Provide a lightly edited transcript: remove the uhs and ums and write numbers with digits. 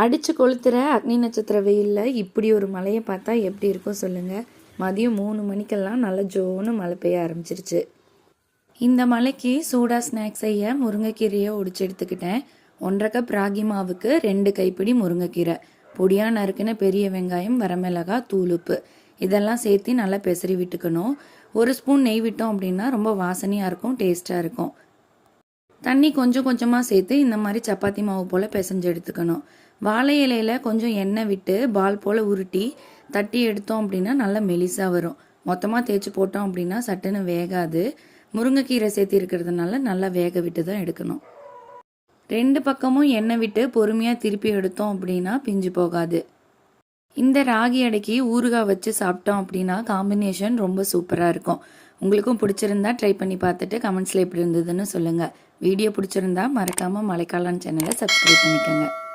அடித்து கொளுத்துற அக்னி நட்சத்திர வெயிலில் இப்படி ஒரு மழையை பார்த்தா எப்படி இருக்கும் சொல்லுங்கள். மதியம் 3 மணிக்கெல்லாம் நல்லா ஜோன்னு மழை பெய்ய ஆரம்பிச்சிருச்சு. இந்த மழைக்கு சூடாக ஸ்நாக்ஸ் செய்ய முருங்கைக்கீரையை ஒடிச்சு எடுத்துக்கிட்டேன். 1.5 கப் ராகி மாவுக்கு 2 கைப்பிடி முருங்கைக்கீரை, பொடியாக நறுக்கின பெரிய வெங்காயம், வரமிளகாய், தூளுப்பு இதெல்லாம் சேர்த்து நல்லா பெசரி விட்டுக்கணும். 1 ஸ்பூன் நெய் விட்டோம் அப்படின்னா ரொம்ப வாசனையாக இருக்கும், டேஸ்ட்டாக இருக்கும். தண்ணி கொஞ்சம் கொஞ்சமாக சேர்த்து இந்த மாதிரி சப்பாத்தி மாவு போல் பிசைஞ்சு எடுத்துக்கணும். வாழை இலையில் கொஞ்சம் எண்ணெய் விட்டு பால் போல் உருட்டி தட்டி எடுத்தோம் அப்படின்னா நல்லா மெலிசாக வரும். மொத்தமாக தேய்ச்சி போட்டோம் அப்படின்னா சட்டுன்னு வேகாது. முருங்கைக்கீரை சேர்த்து இருக்கிறதுனால நல்லா வேக விட்டு தான் எடுக்கணும். 2 பக்கமும் எண்ணெய் விட்டு பொறுமையாக திருப்பி எடுத்தோம் அப்படின்னா பிஞ்சு போகாது. இந்த ராகி அடைக்கி ஊறுகாய் வச்சு சாப்பிட்டோம் அப்படின்னா காம்பினேஷன் ரொம்ப சூப்பராக இருக்கும். உங்களுக்கும் பிடிச்சிருந்தா ட்ரை பண்ணி பார்த்துட்டு கமெண்ட்ஸில் எப்படி இருந்ததுன்னு சொல்லுங்கள். வீடியோ பிடிச்சிருந்தா மறக்காமல் மழைக்காலம் சேனலை சப்ஸ்கிரைப் பண்ணிக்கோங்க.